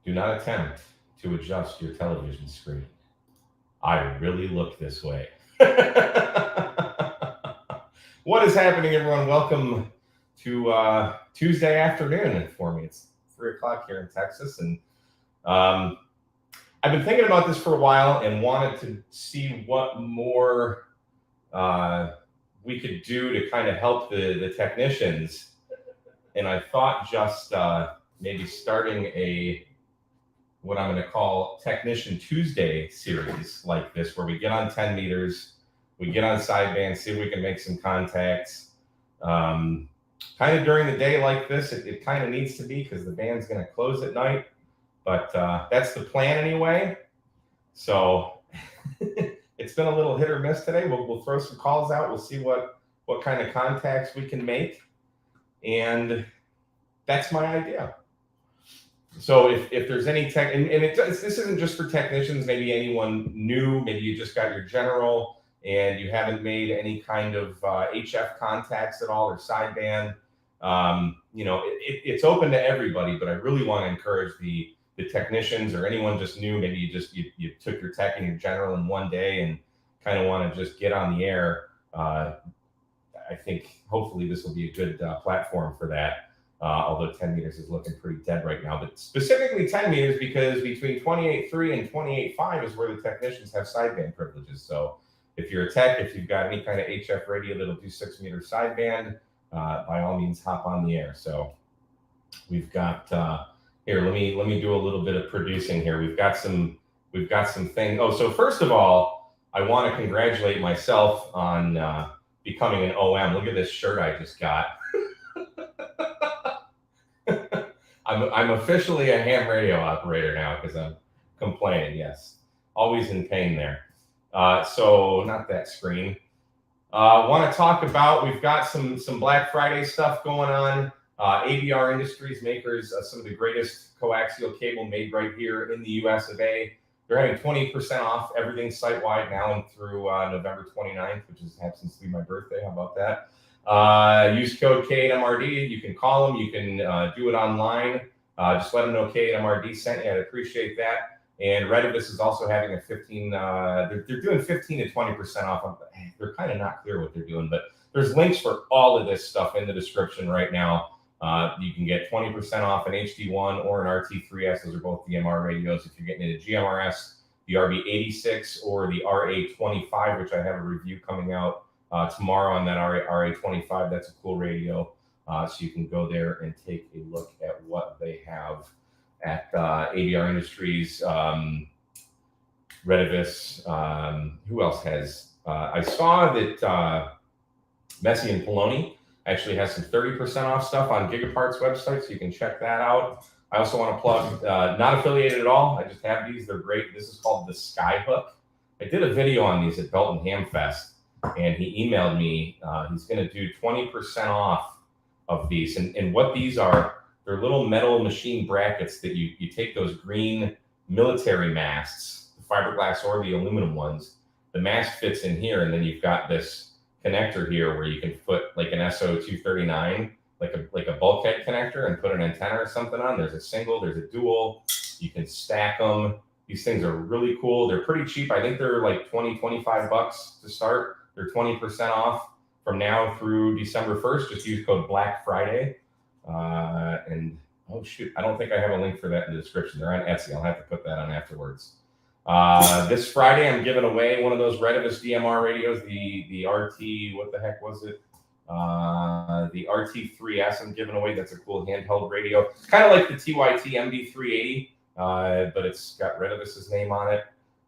Do not attempt to adjust your television screen. I really look this way. What is happening, everyone? Welcome to Tuesday afternoon for me. It's 3 o'clock here in Texas, and um, I've been thinking about this for a while and wanted to see what more we could do to kind of help the technicians. And I thought just maybe starting what I'm going to call Technician Tuesday series like this, where we get on 10 meters, we get on sideband, see if we can make some contacts. Kind of during the day like this, it kind of needs to be because the band's going to close at night, but that's the plan anyway. So it's been a little hit or miss today. We'll throw some calls out. We'll see what kind of contacts we can make, and that's my idea. So if there's any tech, and this isn't just for technicians, maybe anyone new, maybe you just got your general and you haven't made any kind of HF contacts at all or sideband. It's open to everybody, but I really want to encourage the technicians or anyone just new. Maybe you took your tech and your general in one day and kind of want to just get on the air. I think hopefully this will be a good platform for that. Although 10 meters is looking pretty dead right now, but specifically 10 meters because between 28.3 and 28.5 is where the technicians have sideband privileges. So if you're a tech, if you've got any kind of HF radio that'll do 6 meter sideband, by all means hop on the air. So we've got here. Let me do a little bit of producing here. We've got some things. Oh, so first of all, I want to congratulate myself on becoming an OM. Look at this shirt I just got. I'm officially a ham radio operator now because I'm complaining. Yes, always in pain there. So not that screen. Want to talk about, we've got some Black Friday stuff going on. ABR Industries, makers of some of the greatest coaxial cable made right here in the US of A. They're having 20% off everything site-wide now and through November 29th, which happens to be my birthday. How about that? Use code K8MRD. You can call them. You can do it online. Just let them know K8MRD sent you. I'd appreciate that. And Radioddity is also having a 15. They're doing 15 to 20% off. They're kind of not clear what they're doing, but there's links for all of this stuff in the description right now. You can get 20% off an HD1 or an RT3S. Those are both DMR radios. If you're getting into GMRS, the RB86 or the RA25, which I have a review coming out tomorrow on that RA25. That's a cool radio. So you can go there and take a look at what they have at ABR Industries, Radioddity. Who else has? I saw that Messi and Poloni actually has some 30% off stuff on Gigapart's website, so you can check that out. I also want to plug, not affiliated at all. I just have these. They're great. This is called the Skyhook. I did a video on these at Belton Ham Fest. And he emailed me. He's going to do 20% off of these. And what these are, they're little metal machine brackets that you take those green military masts, the fiberglass or the aluminum ones. The mast fits in here, and then you've got this connector here where you can put like an SO239, like a bulkhead connector, and put an antenna or something on. There's a single, there's a dual. You can stack them. These things are really cool. They're pretty cheap. I think they're like $25 to start. They're 20% off from now through December 1st. Just use code Black Friday. And oh shoot, I don't think I have a link for that in the description. They're on Etsy. I'll have to put that on afterwards. This Friday, I'm giving away one of those Radioddity DMR radios, the RT, what the heck was it? The RT3S I'm giving away. That's a cool handheld radio. It's kind of like the TYT MD380, but it's got Radioditi's name on it.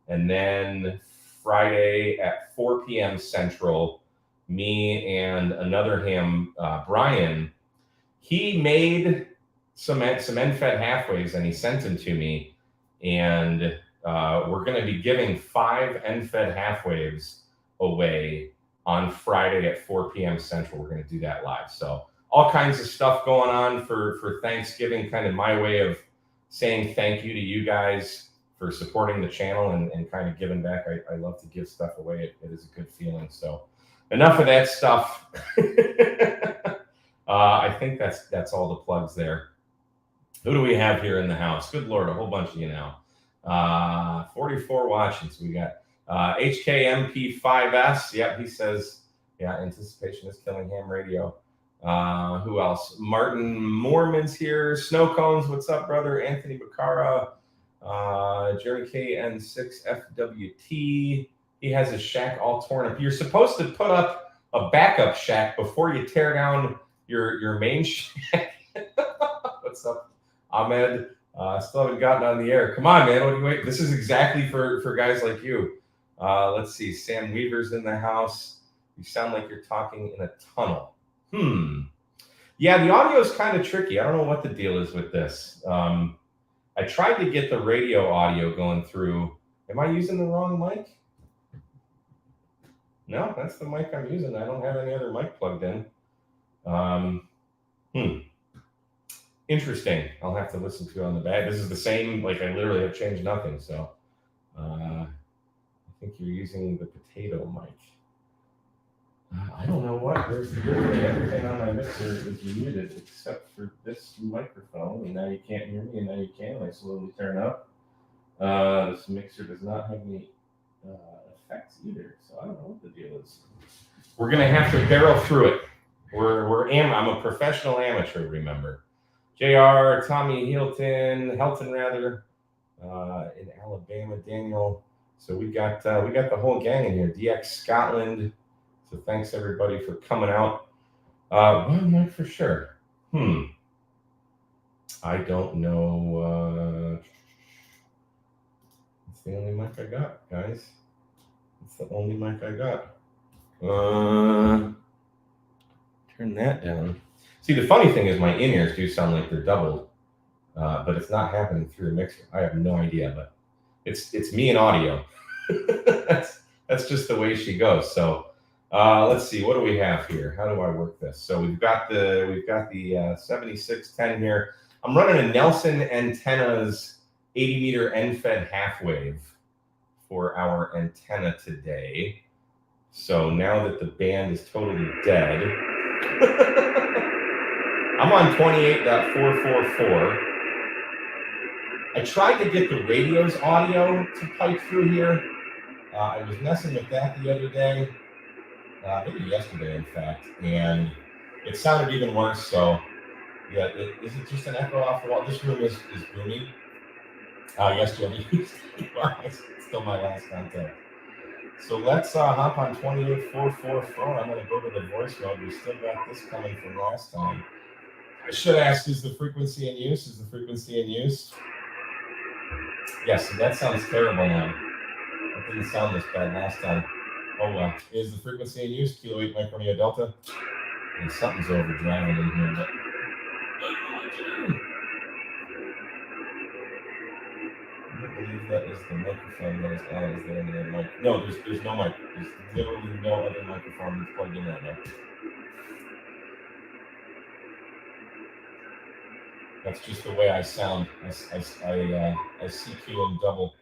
And then Friday at 4 p.m. Central, me and another ham, Brian, he made some end-fed halfwaves and he sent them to me. And we're going to be giving 5 end-fed halfwaves away on Friday at 4 p.m. Central. We're going to do that live. So all kinds of stuff going on for Thanksgiving, kind of my way of saying thank you to you guys for supporting the channel and kind of giving back. I love to give stuff away. It is a good feeling. So enough of that stuff. I think that's all the plugs there. Who do we have here in the house? Good Lord, a whole bunch of you now. 44 watching. So we got HKMP5S. Yep, he says, yeah, anticipation is killing ham radio. Who else? Martin Moorman's here. Snow Cones, what's up, brother? Anthony Bacara. Jerry KN6FWT. He has his shack all torn up. You're supposed to put up a backup shack before you tear down your main shack. What's up, Ahmed? Still haven't gotten on the air. Come on, man. What do you wait? This is exactly for guys like you. Let's see. Sam Weaver's in the house. You sound like you're talking in a tunnel. Yeah, the audio is kind of tricky. I don't know what the deal is with this. I tried to get the radio audio going through. Am I using the wrong mic? No, that's the mic I'm using. I don't have any other mic plugged in. Interesting. I'll have to listen to it on the back. This is the same, like I literally have changed nothing. So I think you're using the potato mic. I don't know what. There's literally everything on my mixer is muted except for this microphone. And now you can't hear me, and now you can. I slowly turn up. This mixer does not have any effects either. So I don't know what the deal is. We're going to have to barrel through it. I'm a professional amateur, remember. JR, Tommy Helton rather, in Alabama, Daniel. So we got the whole gang in here. DX Scotland. So thanks everybody for coming out. One mic for sure. I don't know. It's the only mic I got, guys. It's the only mic I got. Turn that down. See, the funny thing is my in-ears do sound like they're doubled, but it's not happening through the mixer. I have no idea, but it's me and audio. that's just the way she goes. So let's see, what do we have here? How do I work this? So we've got the 7610 here. I'm running a Nelson Antennas 80 meter end-fed half wave for our antenna today. So now that the band is totally dead, I'm on 28.444. I tried to get the radio's audio to pipe through here. I was messing with that the other day, maybe yesterday, in fact, and it sounded even worse. So, yeah, is it just an echo off the wall? This room is booming. Yesterday, it's still my last contact. So let's hop on 28.444. I'm going to go to the voice mode. We still got this coming from last time. I should ask, is the frequency in use? Is the frequency in use? Yes, that sounds terrible now. That didn't sound this bad last time. Oh well. Is the frequency in use? Kilo 8 Micronia Delta? And something's overdriving in here, but I don't believe that is the microphone that is on. Is there any other mic? No, there's no mic. There's literally no other microphone that's plugged in right now. That's just the way I sound. I CQ in double.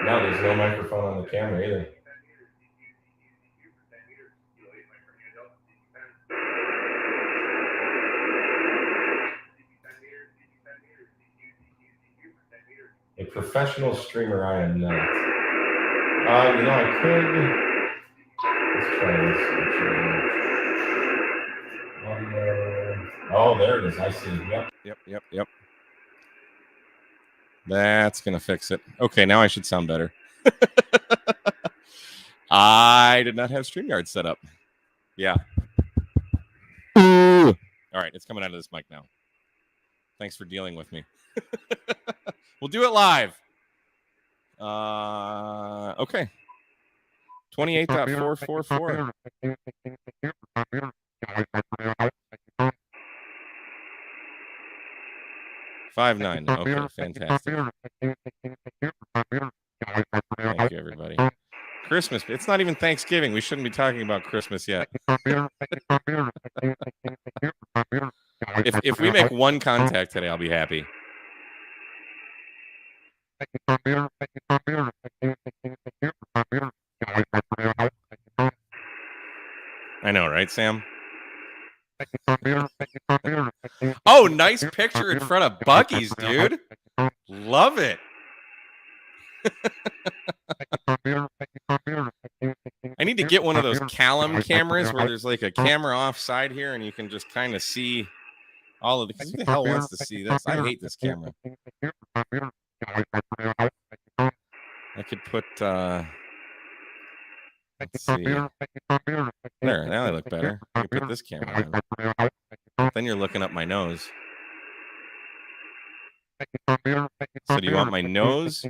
No, there's no microphone on the camera either. A professional streamer, I am not. I could. Let's try this. Oh, there it is. I see. Yep. That's going to fix it. Okay, now I should sound better. I did not have StreamYard set up. Yeah. All right, it's coming out of this mic now. Thanks for dealing with me. We'll do it live. Okay. 28.444. 5.9. Okay, fantastic. Thank you, everybody. Christmas. It's not even Thanksgiving. We shouldn't be talking about Christmas yet. If we make one contact today, I'll be happy. I know, right, Sam? Oh, nice picture in front of Buc-ee's, dude. Love it. I need to get one of those Callum cameras where there's like a camera offside here and you can just kind of see all of the... Who the hell wants to see this? I hate this camera. I could put... let's see. There, now I look better. You put this camera on. Then you're looking up my nose. So do you want my nose?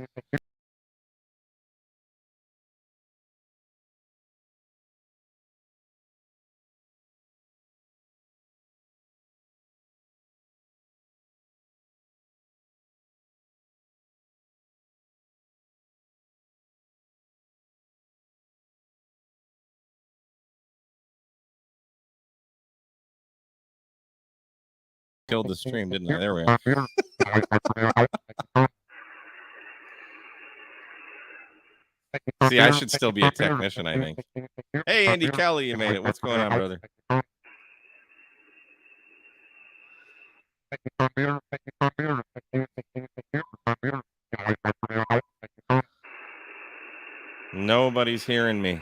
Killed the stream, didn't I? There we are. See, I should still be a technician, I think. Hey, Andy Kelly, you made it. What's going on, brother? Nobody's hearing me.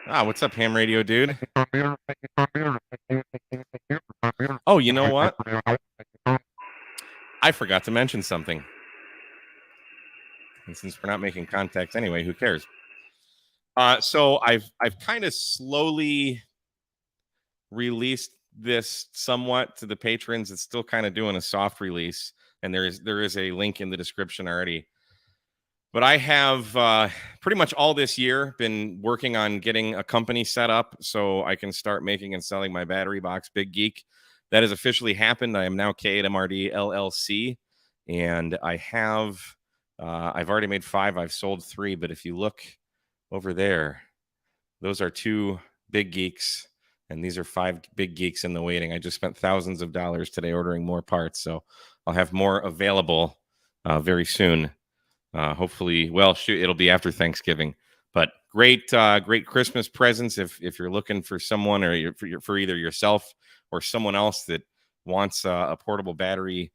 What's up, ham radio dude? Oh, you know what? I forgot to mention something. And since we're not making contacts anyway, who cares? So I've kind of slowly released this somewhat to the patrons. It's still kind of doing a soft release, and there is a link in the description already. But I have pretty much all this year been working on getting a company set up so I can start making and selling my battery box, Big Geek. That has officially happened. I am now K8MRD LLC, and I have I've already made 5. I've sold 3, but if you look over there, those are 2 Big Geeks, and these are 5 Big Geeks in the waiting. I just spent thousands of dollars today ordering more parts, so I'll have more available very soon. Hopefully, well, shoot, it'll be after Thanksgiving. But great Christmas presents if you're looking for someone or for either yourself or someone else that wants a portable battery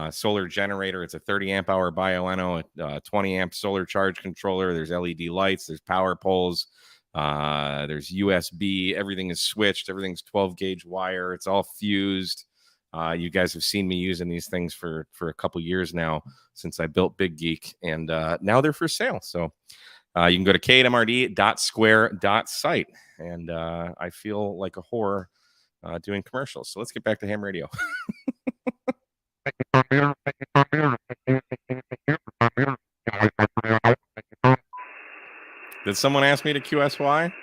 solar generator. It's a 30 amp hour Bioenno, a 20 amp solar charge controller. There's LED lights. There's power poles. There's USB. Everything is switched. Everything's 12 gauge wire. It's all fused. You guys have seen me using these things for a couple years now since I built Big Geek, and now they're for sale. So you can go to k8mrd.square.site, and I feel like a whore doing commercials. So let's get back to ham radio. Did someone ask me to QSY?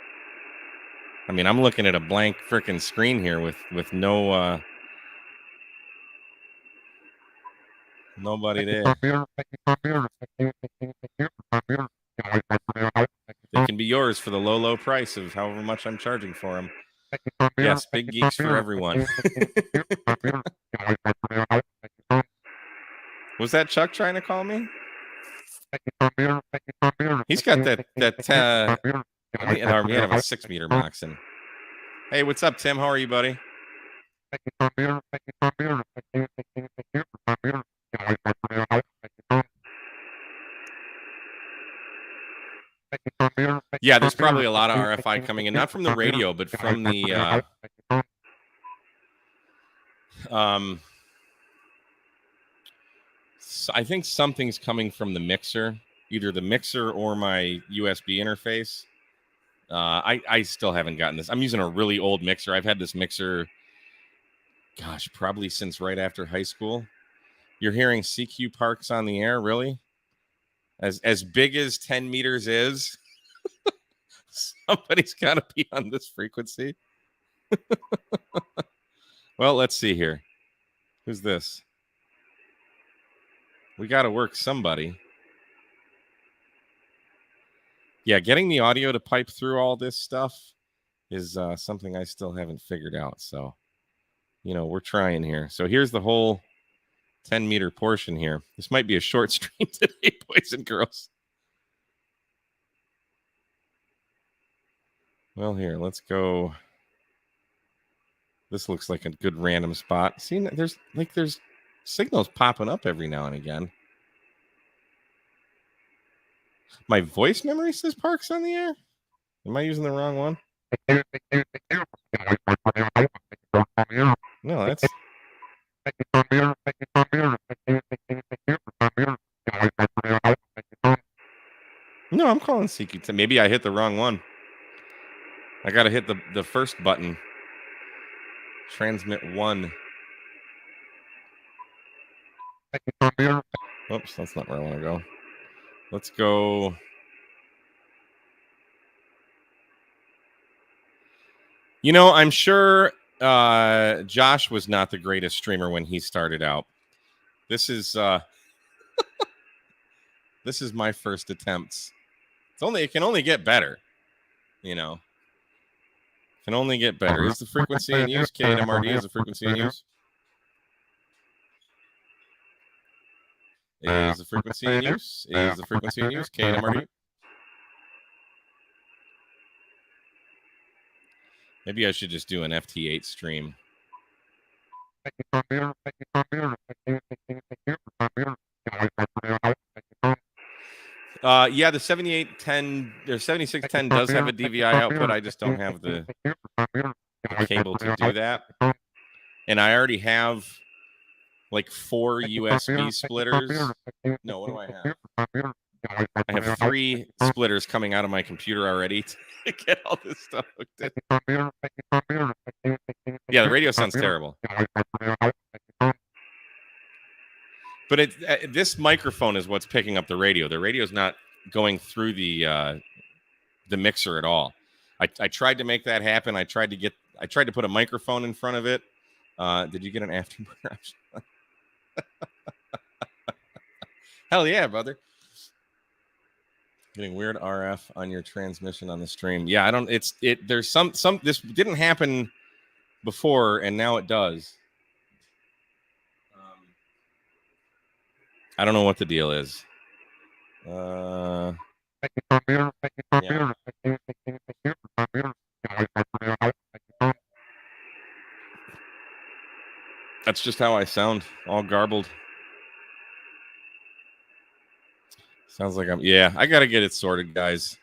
I mean, I'm looking at a blank freaking screen here with no nobody there. They can be yours for the low price of however much I'm charging for them. Yes, Big Geeks for everyone. Was that Chuck trying to call me? He's got that we have a 6 meter Moxon. Hey, what's up, Tim? How are you, buddy? Yeah, there's probably a lot of RFI coming in, not from the radio, but from the I think something's coming from the mixer, either the mixer or my USB interface. I still haven't gotten this. I'm using a really old mixer. I've had this mixer, gosh, probably since right after high school. You're hearing CQ Parks on the air, really? As big as 10 meters is, somebody's got to be on this frequency. Well, let's see here. Who's this? We got to work somebody. Yeah, getting the audio to pipe through all this stuff is something I still haven't figured out. So, we're trying here. So here's the whole 10-meter portion here. This might be a short stream today, boys and girls. Well, here, let's go. This looks like a good random spot. See, there's signals popping up every now and again. My voice memory says Parks on the air. Am I using the wrong one? No, that's. No, I'm calling CQ10. Maybe I hit the wrong one. I got to hit the first button. Transmit 1. Oops, that's not where I want to go. Let's go. You know, I'm sure Josh was not the greatest streamer when he started out. This is this is my first attempts. It can only get better, you know. It can only get better. Is the frequency in use? KNMRD is the frequency in use. Is the frequency in use? Is the frequency in use? KNMRD. Maybe I should just do an FT8 stream. Yeah, the 7810 or 7610 does have a DVI output. I just don't have the cable to do that. And I already have like 4 USB splitters. No, what do I have? I have 3 splitters coming out of my computer already to get all this stuff hooked in. Yeah, the radio sounds terrible. But this microphone is what's picking up the radio. The radio's not going through the mixer at all. I tried to make that happen. I tried to put a microphone in front of it. Did you get an afterburner option? Hell yeah, brother. Getting weird RF on your transmission on the stream. Yeah, I don't. There's some. This didn't happen before, and now it does. I don't know what the deal is. Yeah. That's just how I sound, all garbled. Sounds like I got to get it sorted, guys.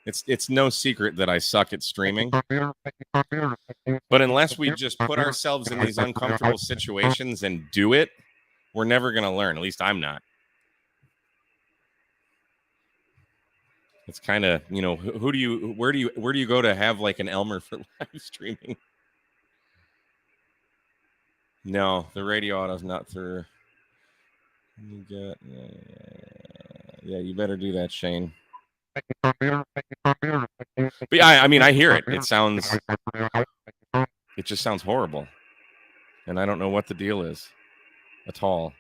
It's no secret that I suck at streaming. But unless we just put ourselves in these uncomfortable situations and do it, we're never going to learn. At least I'm not. It's kind of, you know, where do you go to have like an Elmer for live streaming? No, the radio auto's not through. Yeah, you better do that, Shane. But yeah, I mean, I hear it. It just sounds horrible. And I don't know what the deal is at all.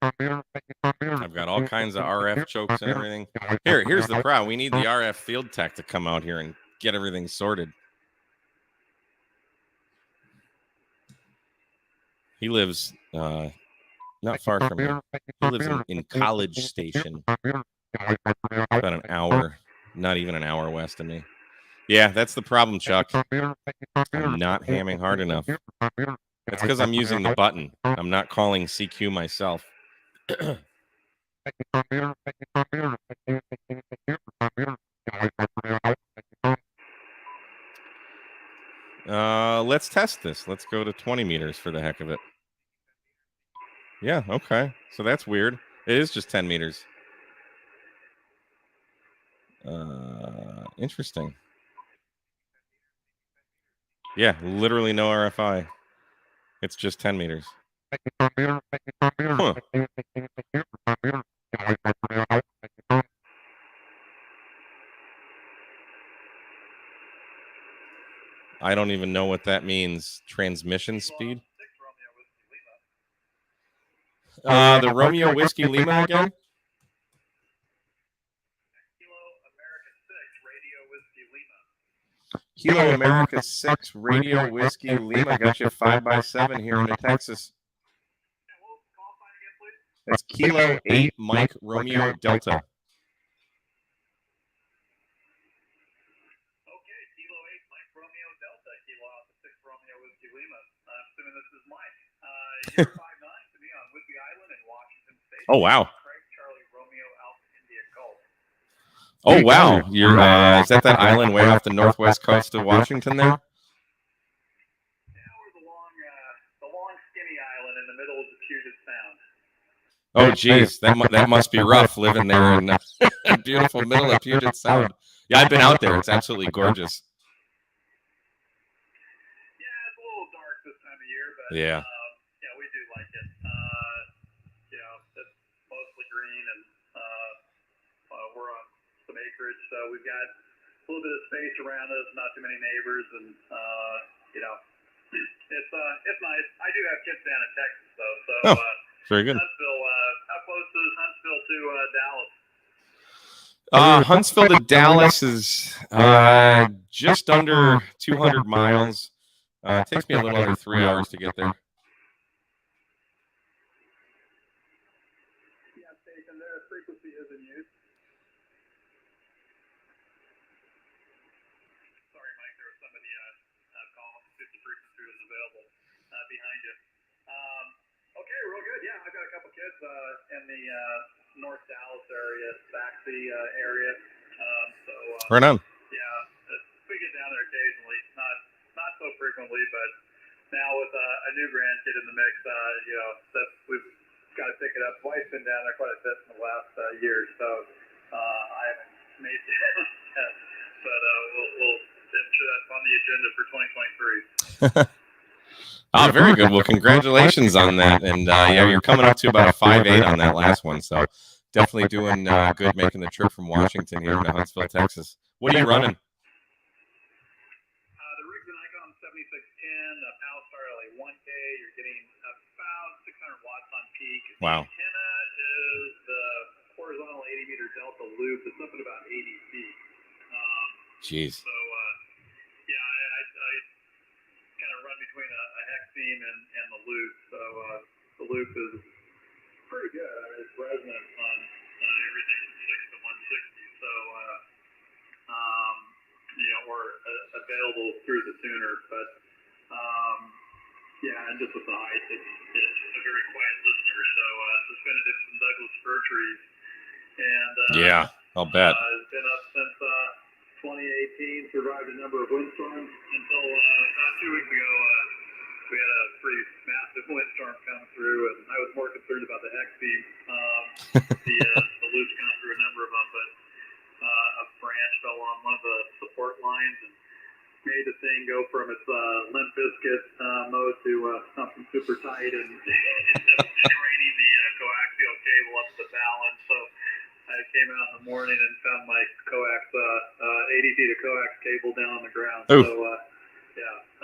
I've got all kinds of RF chokes and everything. Here's the problem. We need the RF field tech to come out here and get everything sorted. He lives not far from me. He lives in College Station. About an hour, not even an hour west of me. Yeah, that's the problem, Chuck. I'm not hamming hard enough. That's because I'm using the button. I'm not calling CQ myself. Let's test this. Let's go to 20 meters for the heck of it. Yeah, okay. So that's weird. It is just 10 meters. Interesting. Yeah, literally no RFI. It's just 10 meters. Huh. I don't even know what that means. Transmission speed? The Romeo Whiskey Lima again? Kilo America 6, Radio Whiskey Lima. Got you 5x7 here into Texas. That's Kilo 8 Mike Romeo Delta. Okay, Kilo 8 Mike Romeo Delta. Kilo Alpha 6 Romeo Whiskey Lima. I'm assuming this is Mike. You're 5'9" to me on Whidbey Island in Washington State. Oh, wow. Craig Charlie Romeo Alpha India Golf. Oh, wow. You're is that island way off the northwest coast of Washington there? Yeah, we're the long skinny island in the middle of the Puget Sound. Oh, geez, that must be rough living there in the beautiful middle of Puget Sound. Yeah, I've been out there. It's absolutely gorgeous. Yeah, it's a little dark this time of year, but yeah, we do like it. It's mostly green, and we're on some acreage, so we've got a little bit of space around us, not too many neighbors, and it's nice. I do have kids down in Texas, though, so. Very good. Huntsville, how close is Huntsville to Dallas? Huntsville to Dallas is just under 200 miles. It takes me a little under 3 hours to get there. Yeah, station there. Frequency is in use. Sorry, Mike, there was somebody calling. 50 frequency is available behind you. Okay, real good. Yeah, I've got a couple kids in the North Dallas area, Saxby area. Right on. Yeah, we get down there occasionally, not so frequently, but now with a new grandkid in the mix, we've got to pick it up. Wife's been down there quite a bit in the last year, so I haven't made it yet, but we'll ensure that's on the agenda for 2023. Very good. Well, congratulations on that. And you're coming up to about a 5.8 on that last one. So definitely doing good making the trip from Washington here to Huntsville, Texas. What are you running? The rig's an Icon 7610, power star like 1K. You're getting about 600 watts on peak. Wow. The antenna is the horizontal 80-meter Delta loop. It's up at about 80 feet. Jeez. So, I kind of run between a hex beam and the loop. So the loop is pretty good. I mean, it's resonant on everything from 6 to 160. So, or available through the tuner. But, and just with the height, it's a very quiet listener. So, suspended in some Douglas fir trees. And, I'll bet. It's been up since 2018, survived a number of windstorms until about 2 weeks ago. We had a pretty massive windstorm come through, and I was more concerned about the hex beam. The loops gone through a number of them, but a branch fell on one of the support lines and made the thing go from its Limp Bizkit mode to something super tight and ended up straining the coaxial cable up to the balance. So I came out in the morning and found my coax, 80 feet of coax cable down on the ground. Ooh. So,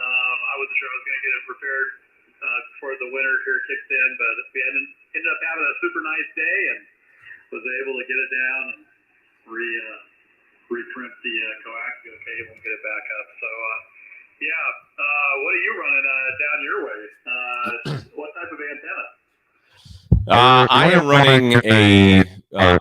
I wasn't sure I was going to get it repaired before the winter here kicked in, but we ended up having a super nice day and was able to get it down and re-crimp the coaxial cable and get it back up. So, what are you running down your way? What type of antenna? I am running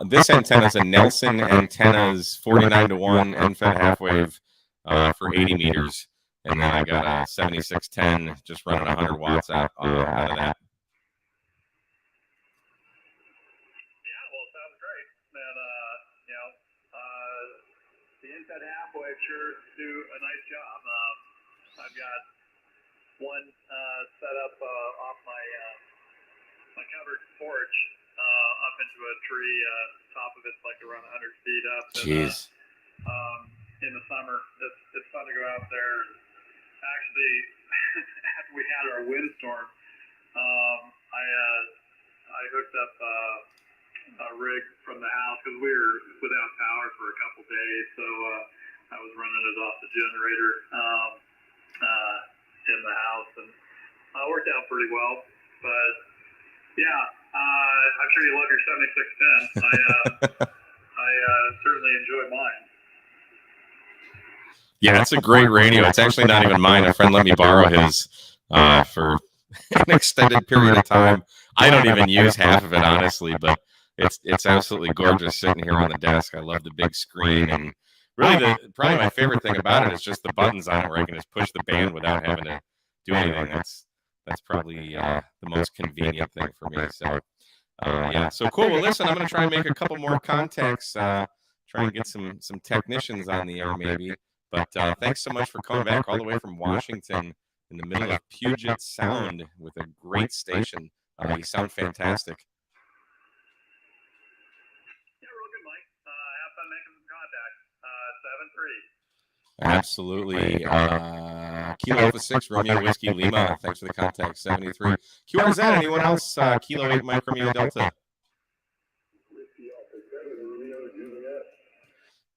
this antenna is a Nelson Antennas 49-to-1 end-fed half-wave for 80 meters. And then I got a 7610 just running 100 watts out of that. Yeah, well, it sounds great. And, the end-fed half-wave sure do a nice job. I've got one set up off my covered porch up into a tree. Top of it's like around 100 feet up. Jeez. And, in the summer, it's fun to go out there. Actually, after we had our windstorm, I hooked up a rig from the house because we were without power for a couple days. So I was running it off the generator in the house, and it worked out pretty well. But I'm sure you love your 7610. I certainly enjoy mine. Yeah, it's a great radio. It's actually not even mine. A friend let me borrow his for an extended period of time. I don't even use half of it, honestly, but it's absolutely gorgeous sitting here on the desk. I love the big screen, and really probably my favorite thing about it is just the buttons on it where I can just push the band without having to do anything. That's probably the most convenient thing for me. So yeah, so cool. Well, listen, I'm going to try and make a couple more contacts, try and get some technicians on the air maybe. But thanks so much for coming back all the way from Washington in the middle of Puget Sound with a great station. You sound fantastic. Yeah, real good, Mike. Have fun making some contact. 7-3. Absolutely. Kilo Alpha 6, Romeo Whiskey Lima. Thanks for the contact, 73. QRZ, anyone else? Kilo 8, Mike Romeo Delta.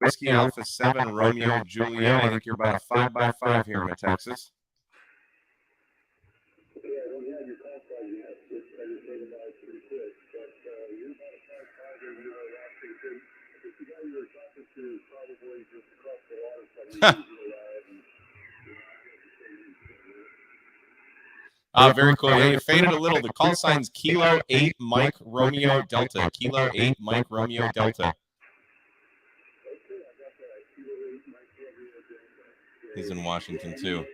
Whiskey Alpha 7, Romeo Juliet. I think you're about a 5x5 here in Texas. Yeah, I don't have your call sign yet. I just made it by pretty quick. But you're about a 5-5 over there in Washington. I think the guy you were talking to is probably just across the water somewhere. Very cool. Yeah, you faded a little. The call sign's Kilo 8 Mike Romeo Delta. Kilo 8 Mike Romeo Delta. He's in Washington too.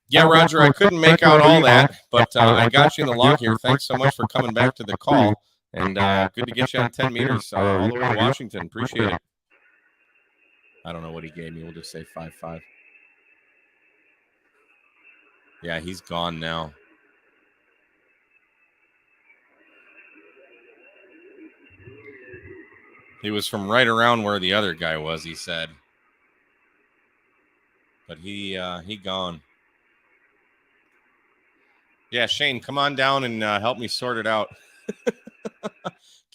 Yeah, Roger, I couldn't make out all that, but I got you in the log here. Thanks so much for coming back to the call, and good to get you on 10 meters all the way to Washington. Appreciate it. I don't know what he gave me. We'll just say 5.5. Yeah, he's gone now. He was from right around where the other guy was, he said. But he gone. Yeah, Shane, come on down and help me sort it out.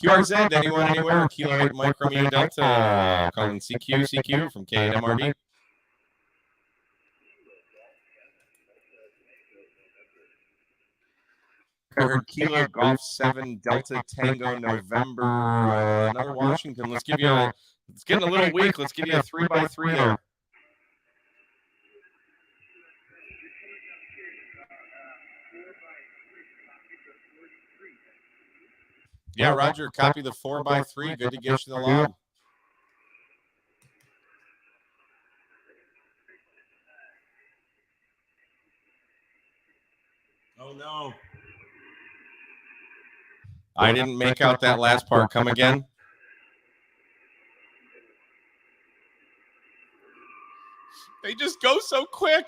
QRZ, anyone, anywhere? Kilo 8 Mike Romeo Delta. Calling CQ from K8MRD. I heard Kilo Golf 7 Delta Tango November. Another Washington. Let's give you it's getting a little weak. Let's give you a 3x3 there. Yeah, Roger, copy the 4x3. Good to get you the log. Oh, no. I didn't make out that last part. Come again. They just go so quick.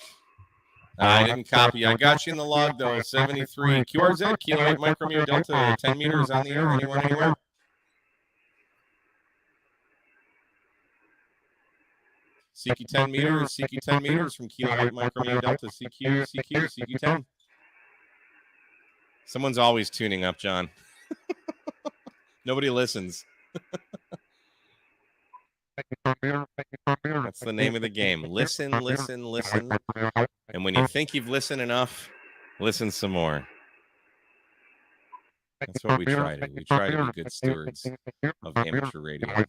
I didn't copy. I got you in the log, though. 73. QRZ, Kilo 8 Mike Romeo Delta. 10 meters on the air. Anyone, anywhere? CQ 10 meters. CQ 10 meters from Kilo 8 Mike Romeo Delta. CQ 10. Someone's always tuning up, John. Nobody listens. That's the name of the game. Listen, listen, listen. And when you think you've listened enough, listen some more. That's what we try to do. We try to be good stewards of amateur radio.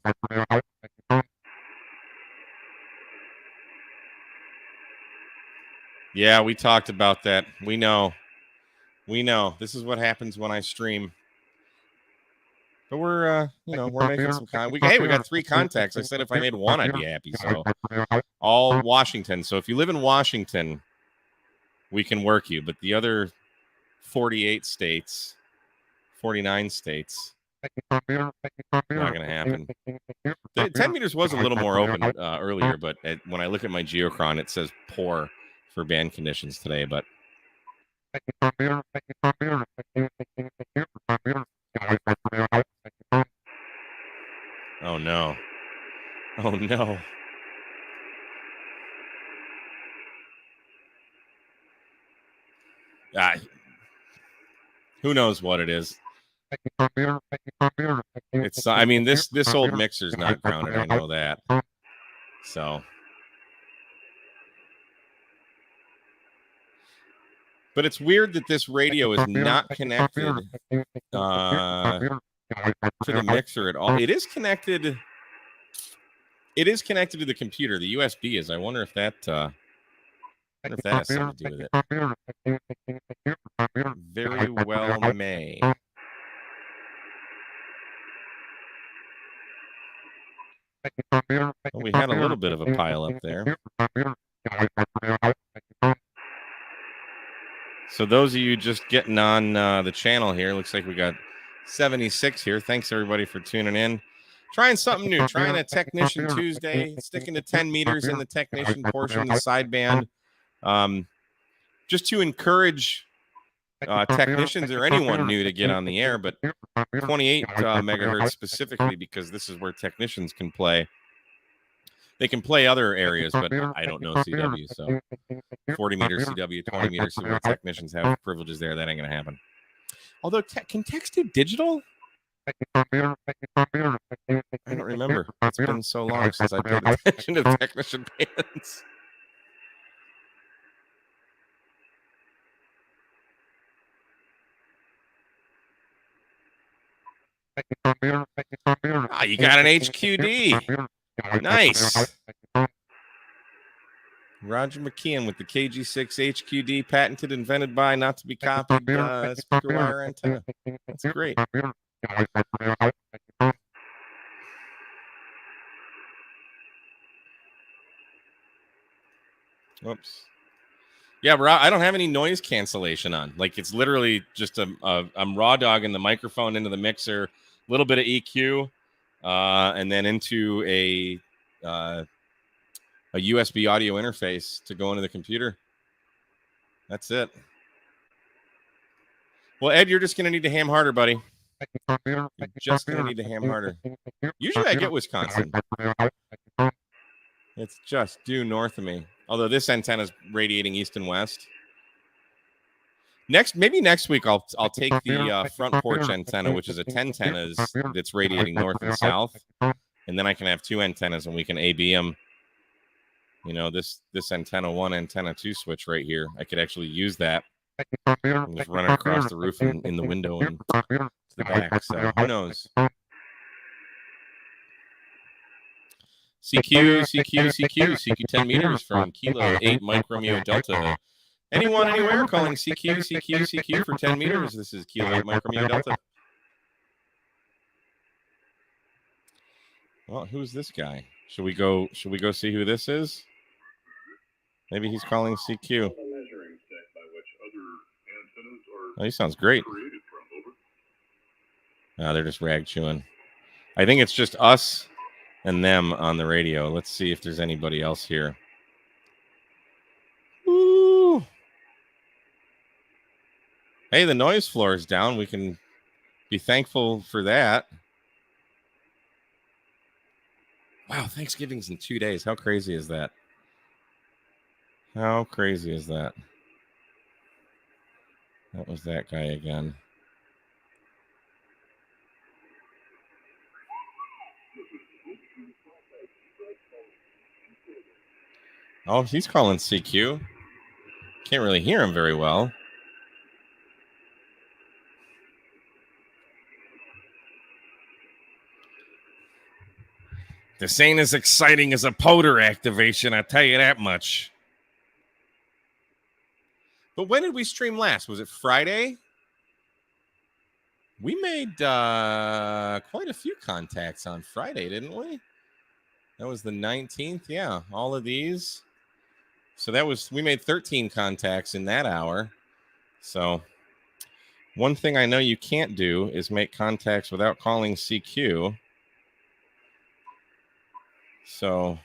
Yeah, we talked about that. We know. This is what happens when I stream. But we're making some we got 3 contacts. I said if I made 1, I'd be happy. So all Washington. So if you live in Washington, we can work you. But the other 48 states, 49 states, not going to happen. The 10 meters was a little more open earlier, but when I look at my geochron, it says poor for band conditions today. But oh no. Oh no. Who knows what it is? It's I mean this old mixer's not grounded, I know that. So But it's weird that this radio is not connected to the mixer at all. It is connected. It is connected to the computer. The USB is. I wonder if that has something to do with it. Very well may. Well, we had a little bit of a pile up there. So those of you just getting on the channel here, looks like we got 76 here. Thanks, everybody, for tuning in. Trying something new. Trying a Technician Tuesday. Sticking to 10 meters in the Technician portion, the sideband. Just to encourage technicians or anyone new to get on the air, but 28 megahertz specifically, because this is where technicians can play. They can play other areas, but I don't know CW. So 40 meter CW, 20 meter CW, technicians have privileges there. That ain't going to happen. Although, can text do digital? I don't remember. It's been so long since I paid attention to technician bands. Ah, you got an HQD. Nice. Roger McKeon with the KG6 HQD, patented, invented by, not to be copied, speaker wire antenna. That's great. Whoops. Yeah, I don't have any noise cancellation on. Like, it's literally just I'm raw dogging the microphone into the mixer, a little bit of EQ, and then into a USB audio interface to go into the computer. That's it. Well, Ed, you're just going to need to ham harder, buddy. You're just going to need to ham harder. Usually I get Wisconsin. It's just due north of me. Although this antenna is radiating east and west. Maybe next week I'll take the front porch antenna, which is a 10 antennas that's radiating north and south, and then I can have two antennas and we can AB them. You know, this antenna 1, antenna 2 switch right here. I could actually use that and just run it across the roof and in the window and to the back. So who knows? CQ 10 meters from Kilo 8 Mike Romeo Delta. Anyone, anywhere calling CQ for 10 meters. This is Kilo 8 Mike Romeo Delta. Well, who's this guy? Should we go see who this is? Maybe he's calling CQ. Oh, he sounds great. Oh, they're just rag chewing. I think it's just us and them on the radio. Let's see if there's anybody else here. Woo! Hey, the noise floor is down. We can be thankful for that. Wow, Thanksgiving's in 2 days. How crazy is that? How crazy is that? That was that guy again. Oh, he's calling CQ. Can't really hear him very well. This ain't as exciting as a powder activation, I tell you that much. But when did we stream last? Was it Friday? We made quite a few contacts on Friday, didn't we? That was the 19th. Yeah, all of these. So we made 13 contacts in that hour. So one thing I know you can't do is make contacts without calling CQ. So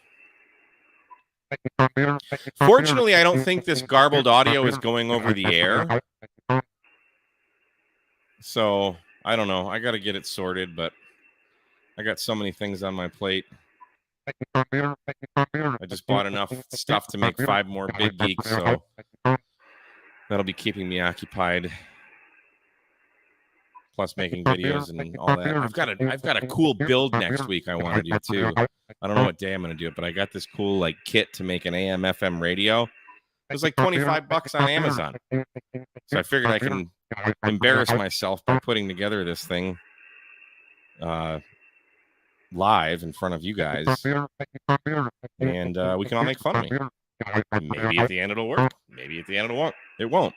fortunately, I don't think this garbled audio is going over the air. So I don't know. I got to get it sorted, but I got so many things on my plate. I just bought enough stuff to make 5 more Big Geeks, so that'll be keeping me occupied. Plus making videos and all that. I've got a cool build next week I want to do too. I don't know what day I'm going to do it, but I got this cool kit to make an AM/FM radio. It was like $25 on Amazon. So I figured I can embarrass myself by putting together this thing live in front of you guys, and we can all make fun of me. Maybe at the end it'll work. Maybe at the end it won't.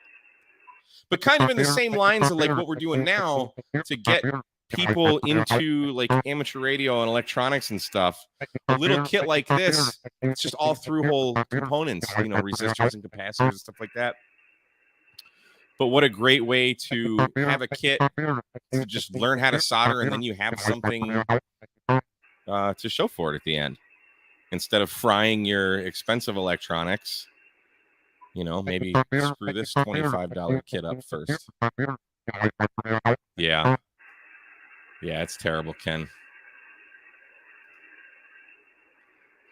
But kind of in the same lines of like what we're doing now to get people into like amateur radio and electronics and stuff. A little kit like this, it's just all through-hole components, resistors and capacitors and stuff like that. But what a great way to have a kit to just learn how to solder, and then you have something to show for it at the end. Instead of frying your expensive electronics, maybe screw this $25 kit up first. Yeah. Yeah, it's terrible, Ken.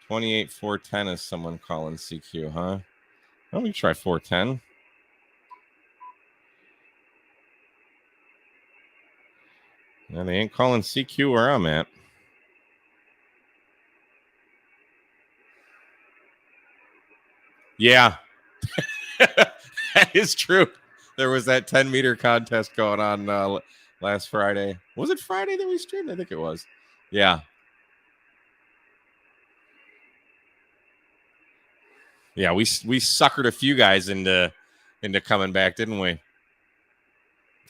28,410 is someone calling CQ, huh? Let me try 410. No, they ain't calling CQ where I'm at. Yeah. That is true. There was that 10-meter contest going on last Friday. Was it Friday that we streamed? I think it was. Yeah. Yeah, we suckered a few guys into coming back, didn't we?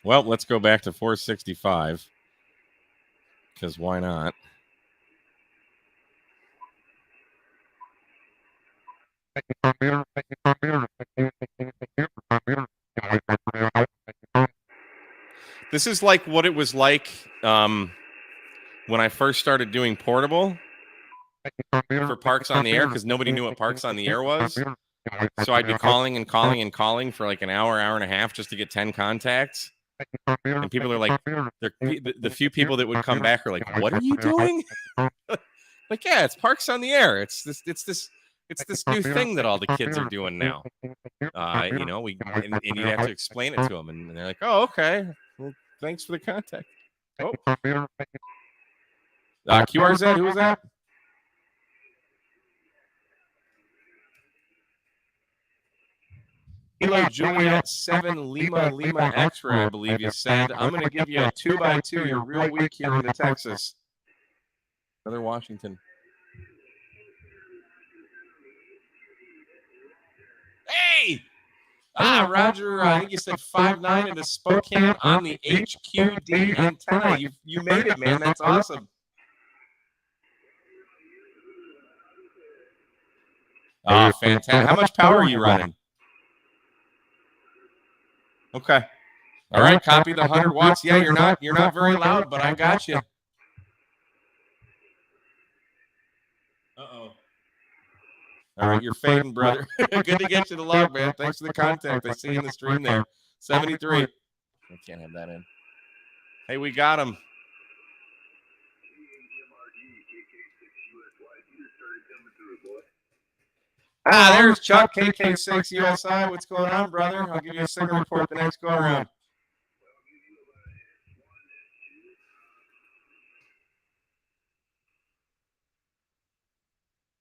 Well, let's go back to 465. Because why not? This is like what it was like when I first started doing portable for Parks on the Air, because nobody knew what Parks on the Air was. So I'd be calling and calling and calling for like an hour and a half just to get 10 contacts. And people are like, the few people that would come back are like, "What are you doing?" Like, yeah, it's Parks on the Air. It's this new thing that all the kids are doing now. And you have to explain it to them, and they're like, "Oh, okay. Well, thanks for the contact." Oh, QRZ, who was that? Kilo Juliet 7 Lima X-ray, I believe you said. I'm going to give you a 2x2. You're real weak here in the Texas. Another Washington. Hey! Roger, I think you said 5'9" into Spokane on the HQD antenna. You made it, man. That's awesome. Oh, fantastic. How much power are you running? Okay. All right, copy the 100 watts. Yeah, you're not very loud, but I got you. Uh-oh. All right, you're fading, brother. Good to get you the log, man. Thanks for the contact. I see you in the stream there. 73. I can't have that in. Hey, we got him. There's Chuck, KK6 USI. What's going on, brother? I'll give you a signal report the next go-around.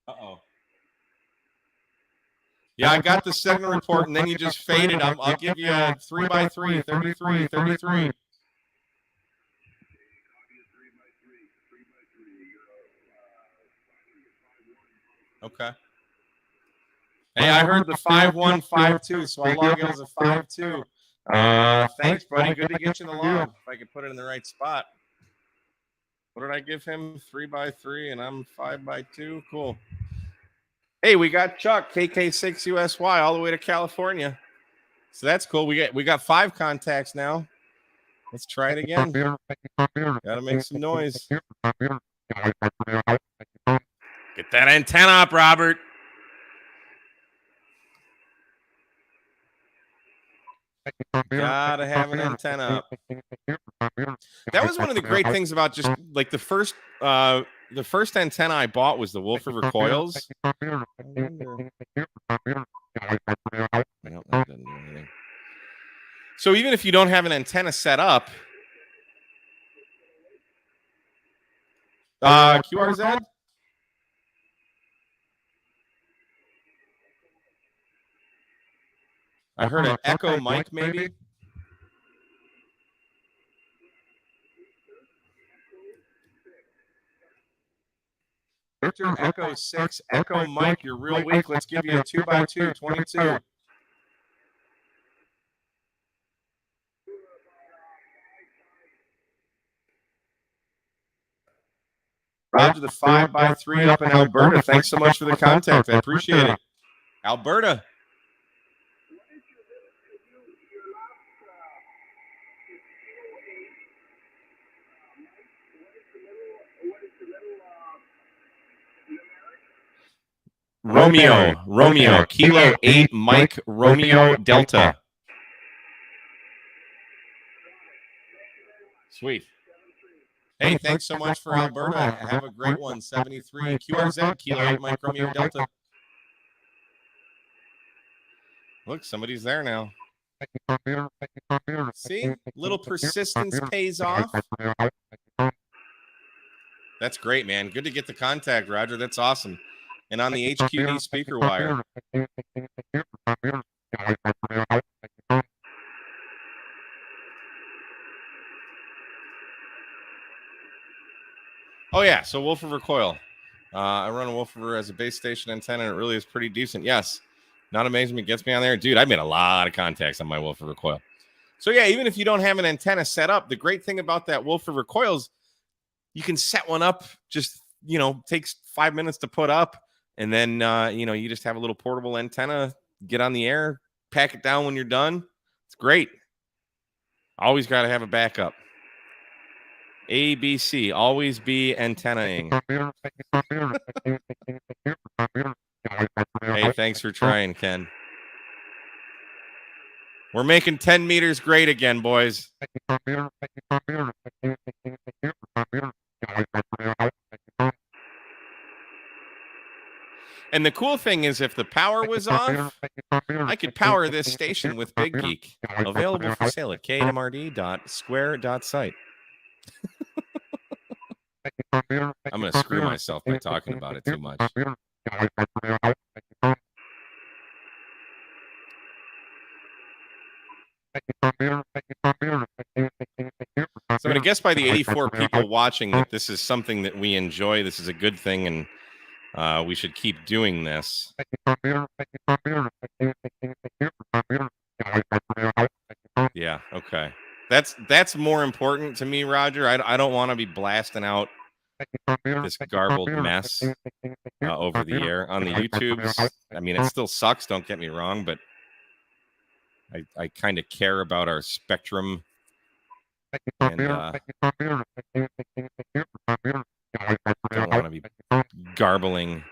Uh-oh. Yeah, I got the signal report, and then you just faded. I'll give you a 3x3, 33, 33. Okay. Hey, I heard the 5152, so I log it as a 52. Thanks, buddy. Good to get you the log. If I could put it in the right spot. What did I give him? 3x3, and I'm 5x2. Cool. Hey, we got Chuck, KK6 USY, all the way to California. So that's cool. We got 5 contacts now. Let's try it again. Gotta make some noise. Get that antenna up, Robert. Gotta have an antenna up. That was one of the great things about just like the first antenna I bought was the Wolf River coils. No, that didn't do anything. So even if you don't have an antenna set up, QRZ? I heard an echo mic, maybe. Victor, Echo 6, Echo Mike, you're real weak. Let's give you a 2x2, 22. Roger, the 5x3 up in Alberta. Thanks so much for the contact. I appreciate it. Alberta. Romeo, Kilo 8, Mike, Romeo, Delta. Sweet. Hey, thanks so much for Alberta. Have a great one. 73 QRZ, Kilo 8, Mike, Romeo, Delta. Look, somebody's there now. See? Little persistence pays off. That's great, man. Good to get the contact, Roger. That's awesome. And on the HQD speaker wire. Oh, yeah. So Wolf River Coil. I run a Wolf River as a base station antenna, and it really is pretty decent. Yes. Not amazing. It gets me on there. Dude, I made a lot of contacts on my Wolf River Coil. So, yeah, even if you don't have an antenna set up, the great thing about that Wolf River Coil is you can set one up. Just, takes 5 minutes to put up. And then, you just have a little portable antenna, get on the air, pack it down when you're done. It's great. Always got to have a backup. ABC, always be antennaing. Hey, thanks for trying, Ken. We're making 10 meters great again, boys. And the cool thing is, if the power was off, I could power this station with Big Geek. Available for sale at knmrd.square.site. I'm going to screw myself by talking about it too much. So I'm going to guess by the 84 people watching that this is something that we enjoy. This is a good thing, and we should keep doing this. Yeah, okay. That's more important to me, Roger. I don't want to be blasting out this garbled mess over the air on the YouTubes. I mean, it still sucks, don't get me wrong, but I kind of care about our spectrum. And don't want to be garbling.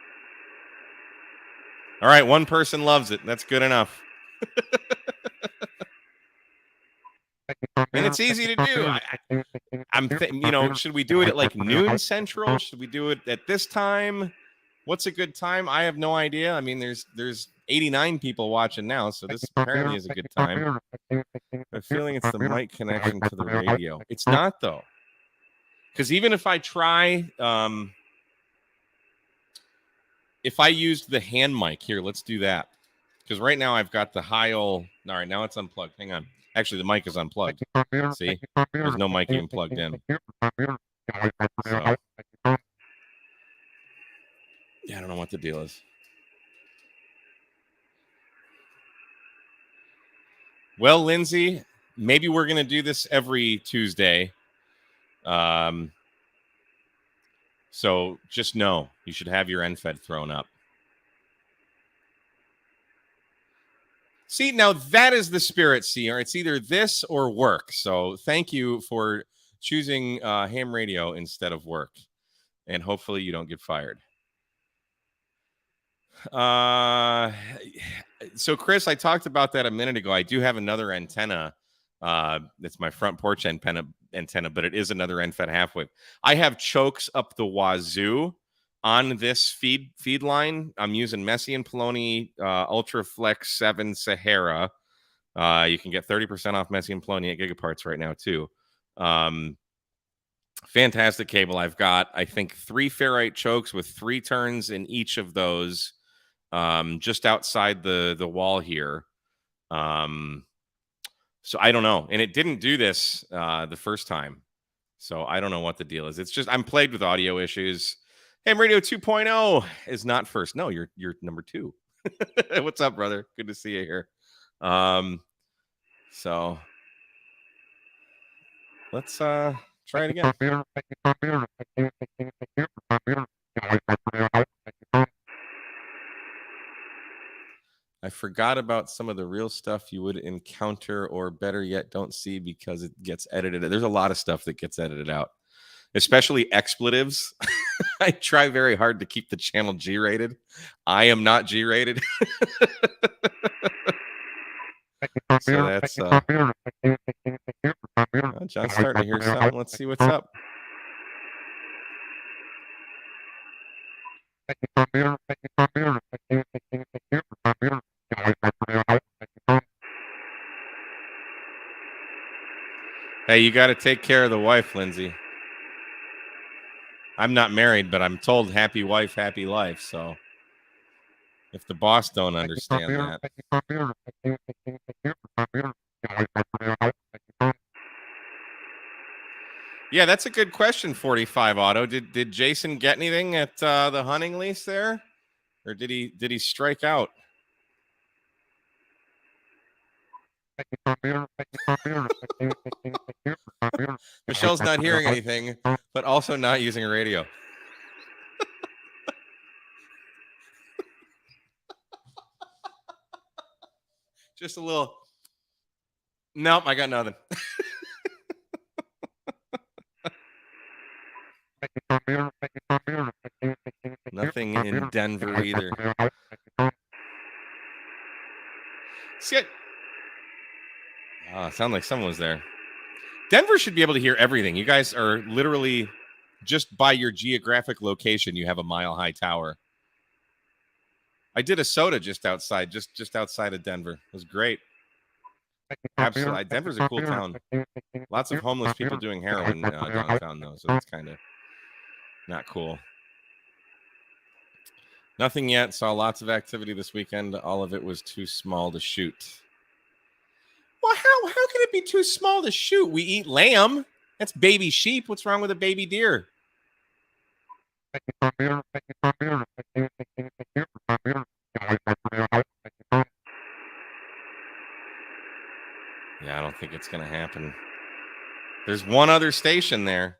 All right, one person loves it. That's good enough. And it's easy to do. Should we do it at like noon Central? Should we do it at this time? What's a good time? I have no idea. I mean, there's 89 people watching now, so this apparently is a good time. I'm feeling it's the mic connection to the radio. It's not, though. Because even if I try, if I used the hand mic here, let's do that. Because right now I've got the Heil. All right, now it's unplugged. Hang on. Actually, the mic is unplugged. See? There's no mic even plugged in. So, yeah, I don't know what the deal is. Well, Lindsay, maybe we're going to do this every Tuesday. So just know you should have your NFED thrown up. See, now that is the spirit, Seer. It's either this or work. So thank you for choosing ham radio instead of work. And hopefully you don't get fired. So, Chris, I talked about that a minute ago. I do have another antenna. It's my front porch antenna, but it is another NFED half-wave. I have chokes up the wazoo on this feed line. I'm using Messi and Poloni Ultraflex 7 Sahara. You can get 30% off Messi and Poloni at Gigaparts right now, too. Fantastic cable. I've got, I think, 3 ferrite chokes with 3 turns in each of those, just outside the wall here. So I don't know. And it didn't do this the first time. So I don't know what the deal is. It's just I'm plagued with audio issues. Ham Radio 2.0 is not first. No, you're number 2. What's up, brother? Good to see you here. So let's try it again. I forgot about some of the real stuff you would encounter, or better yet, don't see because it gets edited. There's a lot of stuff that gets edited out, especially expletives. I try very hard to keep the channel G-rated. I am not G-rated. So that's John's starting to hear something. Let's see what's up. Hey, you got to take care of the wife, Lindsay. I'm not married, but I'm told happy wife, happy life. So if the boss don't understand that. Yeah, that's a good question, 45 Auto. Did Jason get anything at the hunting lease there? Or did he strike out? Michelle's not hearing anything, but also not using a radio. Just a little. Nope, I got nothing. Nothing in Denver either. See, sound like someone was there. Denver should be able to hear everything. You guys are literally just by your geographic location. You have a mile-high tower. I did a soda just outside of Denver. It was great. Absolutely. Denver's a cool town. Lots of homeless people doing heroin downtown, though, so that's kind of not cool. Nothing yet. Saw lots of activity this weekend. All of it was too small to shoot. Well, how can it be too small to shoot? We eat lamb. That's baby sheep. What's wrong with a baby deer? Yeah, I don't think it's going to happen. There's one other station there.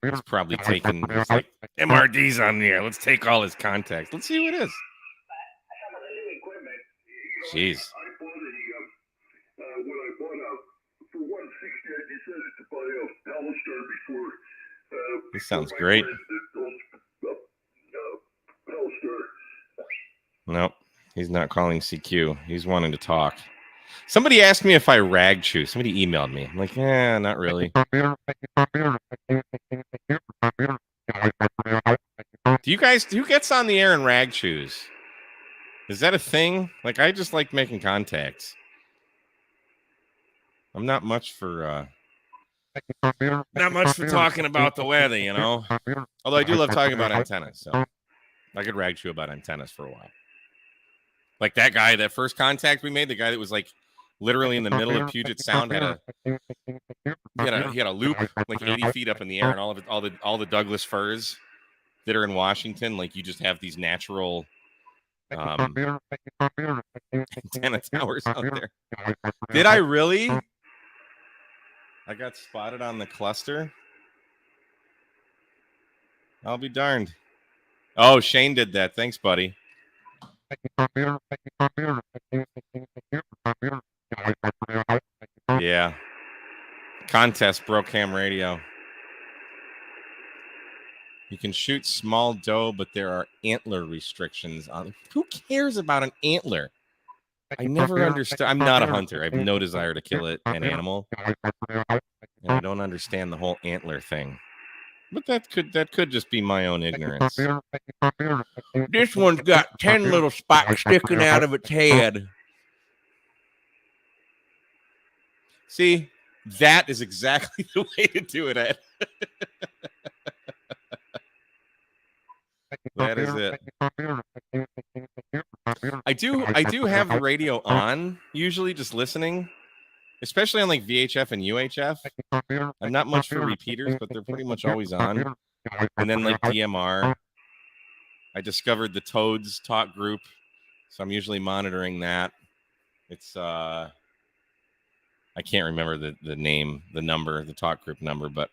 It's probably taken. It's like MRD's on there. Let's take all his contacts. Let's see who it is. Jeez. When I bought for $160, I decided to buy a Pallistar before. This sounds great. Nope, he's not calling CQ. He's wanting to talk. Somebody asked me if I rag chew. Somebody emailed me. I'm like, not really. Do you guys? Who gets on the air and rag chews? Is that a thing? Like, I just like making contacts. I'm not much for talking about the weather, you know. Although I do love talking about antennas, so I could rag chew about antennas for a while. Like that guy, that first contact we made, the guy that was like literally in the middle of Puget Sound had a loop like 80 feet up in the air, and all the Douglas firs that are in Washington, like you just have these natural antenna towers out there. Did I really? I got spotted on the cluster. I'll be darned. Oh, Shane did that. Thanks, buddy. Yeah. Contest broke ham radio. You can shoot small doe, but there are antler restrictions on. Who cares about an antler? I never understood. I'm not a hunter. I have no desire to kill an animal. And I don't understand the whole antler thing. But that could just be my own ignorance. This one's got 10 little spots sticking out of its head. See, that is exactly the way to do it, Ed. That is it. I do have the radio on, usually just listening, especially on like VHF and UHF. I'm not much for repeaters, but they're pretty much always on. And then like DMR. I discovered the Toads talk group, so I'm usually monitoring that. It's I can't remember the name, the number, the talk group number, but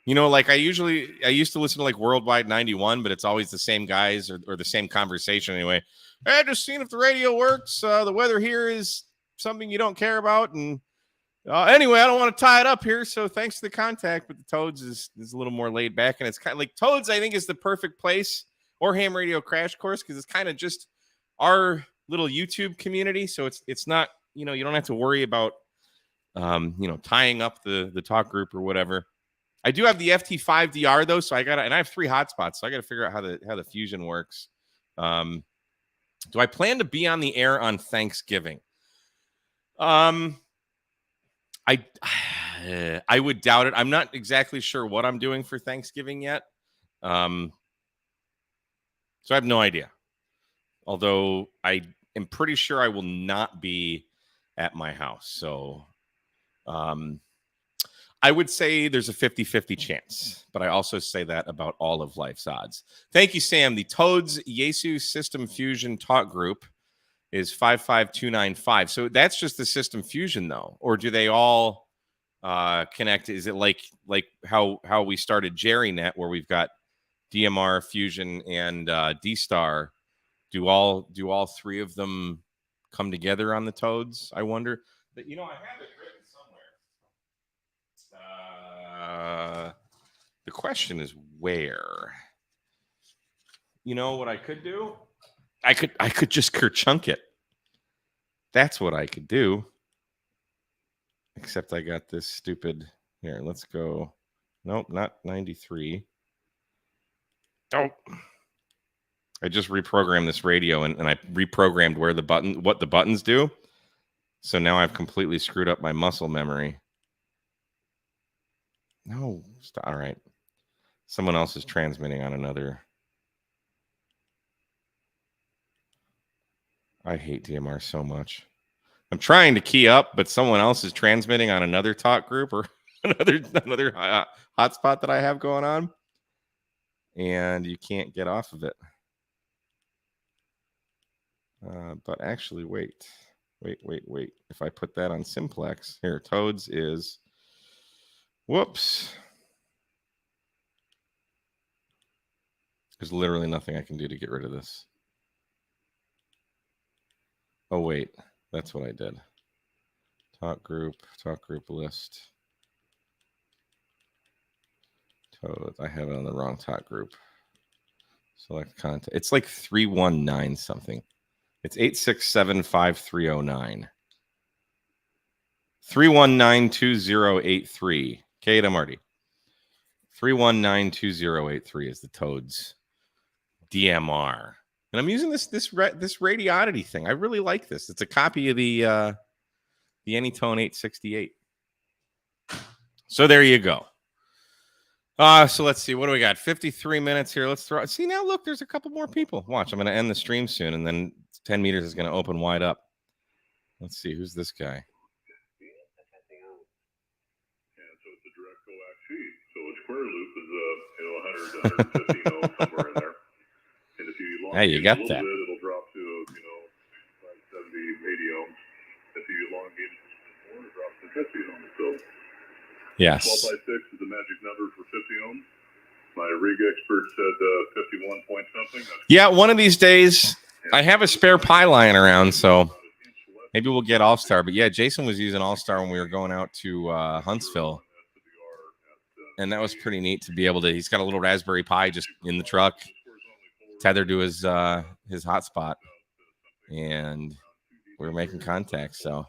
you know, like I used to listen to like Worldwide 91, but it's always the same guys or the same conversation anyway. Hey, just seeing if the radio works. The weather here is something you don't care about, and anyway, I don't want to tie it up here, so thanks to the contact. But the Toads is a little more laid back, and it's kind of like Toads, I think, is the perfect place, or Ham Radio Crash Course, because it's kind of just our little YouTube community. So it's not, you know, you don't have to worry about, you know, tying up the talk group or whatever. I do have the FT5DR though, so and I have 3 hotspots, so I got to figure out how the fusion works. Do I plan to be on the air on Thanksgiving? I would doubt it. I'm not exactly sure what I'm doing for Thanksgiving yet. So I have no idea. Although I am pretty sure I will not be at my house. So I would say there's a 50-50 chance, but I also say that about all of life's odds. Thank you, Sam. The Toads Yaesu System Fusion Talk Group is 55295. So that's just the System Fusion, though, or do they all connect? Is it like how we started JerryNet, where we've got DMR, Fusion, and D-Star? Do all 3 of them come together on the Toads? I wonder. But you know, I have it written somewhere. The question is where. You know what I could do? I could just Kerchunk it. That's what I could do. Except I got this stupid. Here, let's go. Nope, not 93. Oh. I just reprogrammed this radio and I reprogrammed what the buttons do. So now I've completely screwed up my muscle memory. No, all right. Someone else is transmitting on another. I hate DMR so much. I'm trying to key up, but someone else is transmitting on another talk group or another hotspot that I have going on. And you can't get off of it. But actually, wait. If I put that on Simplex, here, Toads is, whoops. There's literally nothing I can do to get rid of this. Oh, wait, that's what I did. Talk group list. Toads, I have it on the wrong talk group. Select content. It's like 319 something. It's 8675309. 3192083. Kate, I'm Marty. 3192083 is the Toads DMR. And I'm using this Radioddity thing. I really like this. It's a copy of the Anytone 868. So there you go. So let's see. What do we got? 53 minutes here. Let's throw. See, now look, there's a couple more people. Watch, I'm going to end the stream soon, and then 10 meters is going to open wide up. Let's see. Who's this guy? Yeah, so it's a direct coax feed. So a square loop is 100, 150, somewhere in there. And if you elongate you got a that. little bit, it'll drop to 70, 80 ohms. If you elongate it more, it drops to 50 ohms. So yes, 12 by 6 is the magic number for 50 ohms. My rig expert said 51 point something. Yeah, one of these days I have a spare Pi lying around, so maybe we'll get All-Star. But yeah, Jason was using All-Star when we were going out to Huntsville. And that was pretty neat to be able to. He's got a little Raspberry Pi just in the truck, tethered to his hotspot, and we were making contact. So,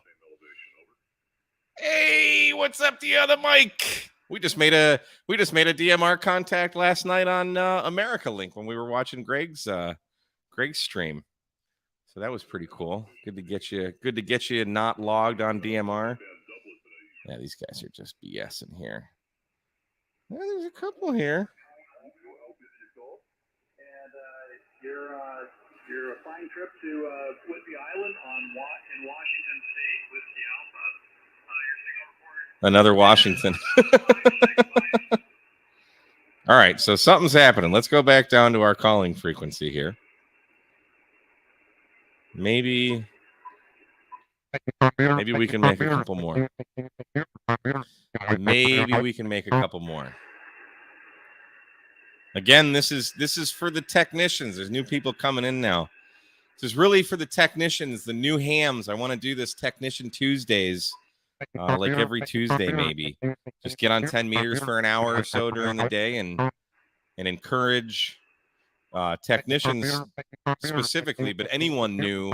hey, what's up, the other Mike? We just made a DMR contact last night on America Link when we were watching Greg's stream. So that was pretty cool. Good to get you not logged on DMR. Yeah, these guys are just BSing here. Yeah, there's a couple here. And your Your flying trip to Whidbey Island in Washington State, Whiskey Alpha. Your signal report. Another Washington. All right, so something's happening. Let's go back down to our calling frequency here. Maybe we can make a couple more. Maybe we can make a couple more. Again, this is for the technicians. There's new people coming in now. This is really for the technicians, the new hams. I want to do this Technician Tuesdays, like every Tuesday maybe. Just get on 10 meters for an hour or so during the day and encourage technicians specifically, but anyone new,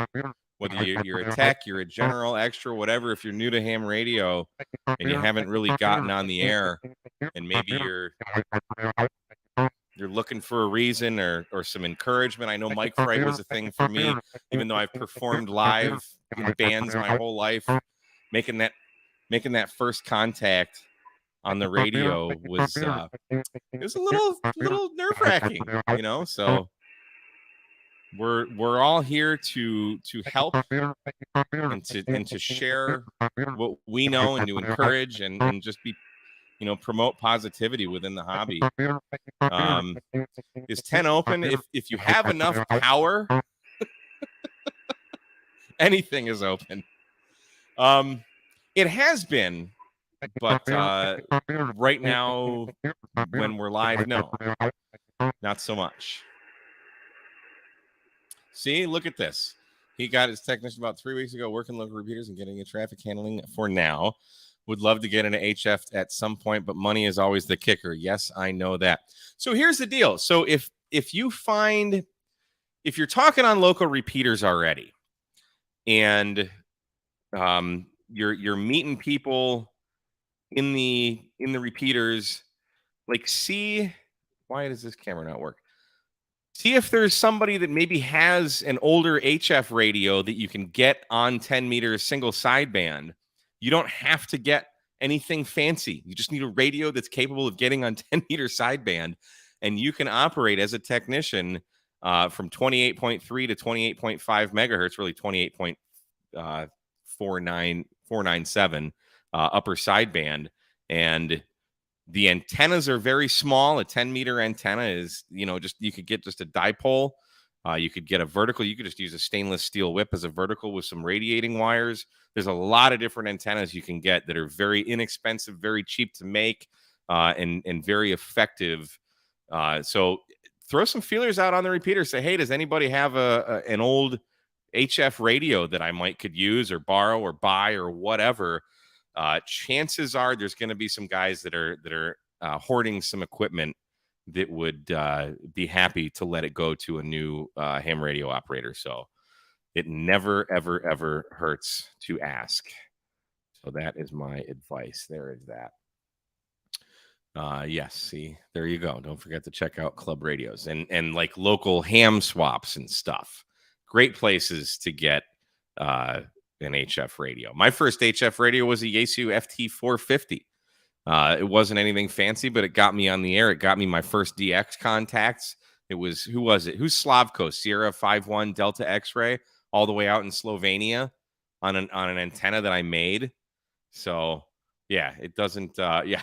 whether you're a tech, you're a general, extra, whatever. If you're new to ham radio and you haven't really gotten on the air, and maybe you're looking for a reason or some encouragement. I know Mike Fright was a thing for me, even though I've performed live in bands my whole life. Making that first contact on the radio was it was a little nerve-wracking, you know. So we're all here to help and to share what we know and to encourage and just be, you know, promote positivity within the hobby. Is 10 open? If you have enough power, anything is open. It has been, but right now when we're live, no, not so much. See, look at this. He got his technician about 3 weeks ago, working local repeaters and getting a traffic handling for now. Would love to get into HF at some point, but money is always the kicker. Yes, I know that. So here's the deal. So if you're talking on local repeaters already, and you're meeting people in the repeaters, like, see, why does this camera not work? See if there's somebody that maybe has an older HF radio that you can get on 10 meters single sideband. You don't have to get anything fancy. You just need a radio that's capable of getting on 10 meter sideband, and you can operate as a technician from 28.3 to 28.5 megahertz, really 28.497 upper sideband. And the antennas are very small. A 10 meter antenna is, you know, just, you could get just a dipole. You could get a vertical. You could just use a stainless steel whip as a vertical with some radiating wires. There's a lot of different antennas you can get that are very inexpensive, very cheap to make, and very effective. So throw some feelers out on the repeater. Say, hey, does anybody have an old HF radio that I could use or borrow or buy or whatever? Chances are there's going to be some guys that are hoarding some equipment that would be happy to let it go to a new ham radio operator. So it never, ever, ever hurts to ask. So that is my advice. There is that. Yes, see, there you go. Don't forget to check out Club Radios and like local ham swaps and stuff. Great places to get an HF radio. My first HF radio was a Yaesu FT450. It wasn't anything fancy, but it got me on the air. It got me my first DX contacts. It was, who was it? Who's Slavko? Sierra 51 Delta X-ray, all the way out in Slovenia on an antenna that I made. So yeah, it doesn't. Yeah.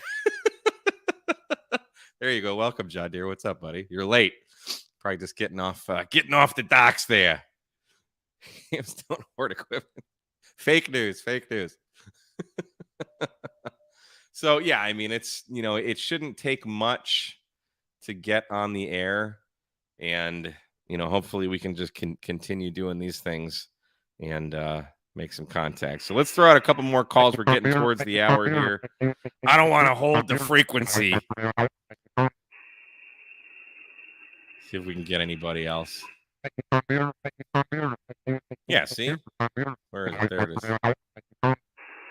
There you go. Welcome, John Deere. What's up, buddy? You're late. Probably just getting off the docks there. Hams don't hoard equipment. Fake news. Fake news. So yeah, I mean, it's, you know, it shouldn't take much to get on the air, and, you know, hopefully we can just continue doing these things and make some contacts. So let's throw out a couple more calls. We're getting towards the hour here. I don't want to hold the frequency. See if we can get anybody else. Yeah, see? Where is it? There it is.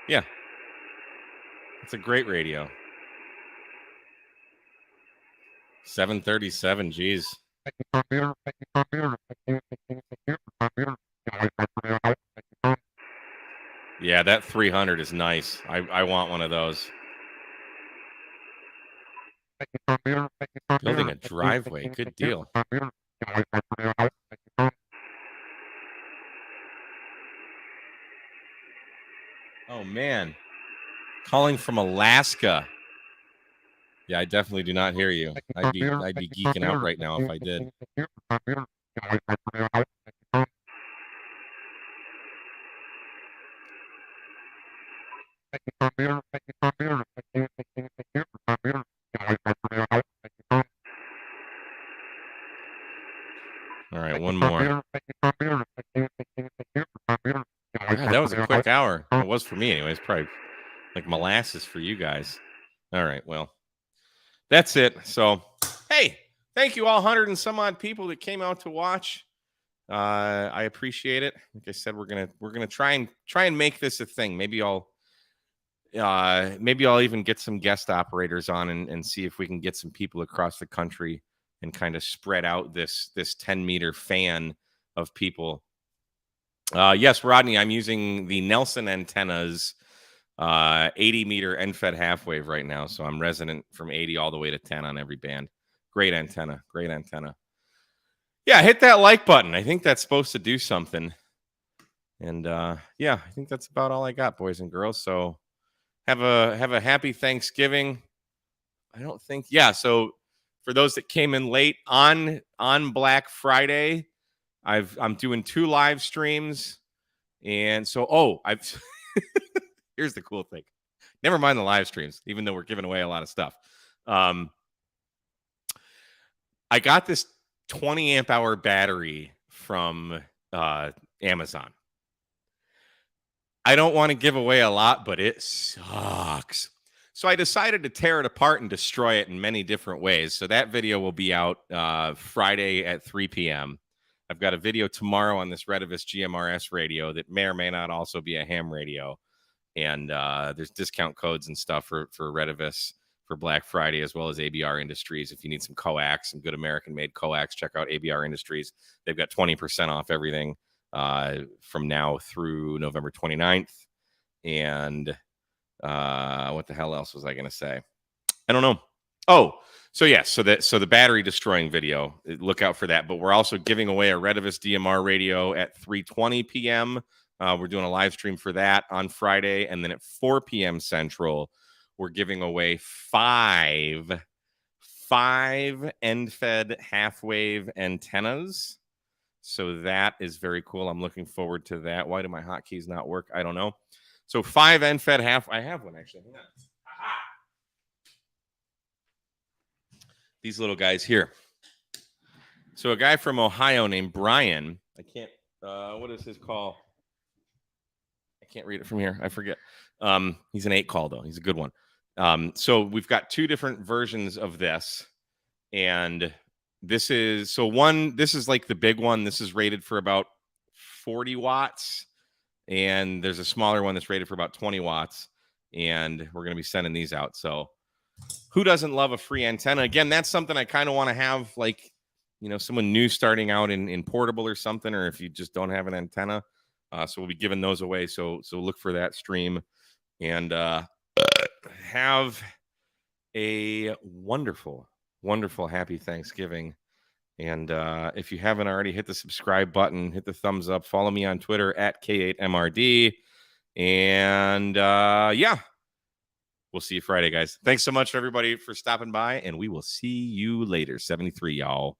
Yeah. It's a great radio. 737, geez. Yeah, that 300 is nice. I want one of those. Building a driveway. Good deal. Oh, man. Calling from Alaska. Yeah, I definitely do not hear you. I'd be geeking out right now if I did. All right, one more. God, that was a quick hour. It was for me anyways. Probably like molasses for you guys. All right, well, that's it. So, hey, thank you all 100 and some odd people that came out to watch. I appreciate it. Like I said, we're gonna try and make this a thing. Maybe I'll even get some guest operators on and see if we can get some people across the country and kind of spread out this 10-meter fan of people. Yes, Rodney, I'm using the Nelson antennas, 80-meter end-fed half wave right now. So I'm resonant from 80 all the way to 10 on every band. Great antenna. Yeah, hit that like button. I think that's supposed to do something. And yeah, I think that's about all I got, boys and girls. So have a happy Thanksgiving. I don't think, yeah. So for those that came in late on Black Friday, I'm doing 2 live streams. And so, I've here's the cool thing. Never mind the live streams, even though we're giving away a lot of stuff. I got this 20 amp hour battery from Amazon. I don't want to give away a lot, but it sucks. So I decided to tear it apart and destroy it in many different ways. So that video will be out Friday at 3 p.m. I've got a video tomorrow on this Radioddity GMRS radio that may or may not also be a ham radio. And there's discount codes and stuff for Radioddity for Black Friday, as well as ABR Industries. If you need some coax, some good American-made coax, check out ABR Industries. They've got 20% off everything from now through November 29th. And what the hell else was I going to say? I don't know. Oh, so yes, so the battery destroying video, look out for that. But we're also giving away a Radioddity DMR radio at 3:20 p.m. We're doing a live stream for that on Friday. And then at 4 p.m. Central, we're giving away five end-fed half-wave antennas. So that is very cool. I'm looking forward to that. Why do my hotkeys not work? I don't know. So 5 end-fed half. I have one, actually. Hang on. Aha! These little guys here. So a guy from Ohio named Brian. I can't. What is his call? I can't read it from here. I forget. He's an 8 call, though. He's a good one. So we've got 2 different versions of this. And this is like the big one. This is rated for about 40 watts. And there's a smaller one that's rated for about 20 watts. And we're going to be sending these out. So who doesn't love a free antenna? Again, that's something I kind of want to have, like, someone new starting out in portable or something, or if you just don't have an antenna. So we'll be giving those away. So look for that stream. And have a wonderful, wonderful, happy Thanksgiving. And if you haven't already, hit the subscribe button, hit the thumbs up, follow me on Twitter at K8MRD. And yeah, we'll see you Friday, guys. Thanks so much, everybody, for stopping by, and we will see you later. 73, y'all.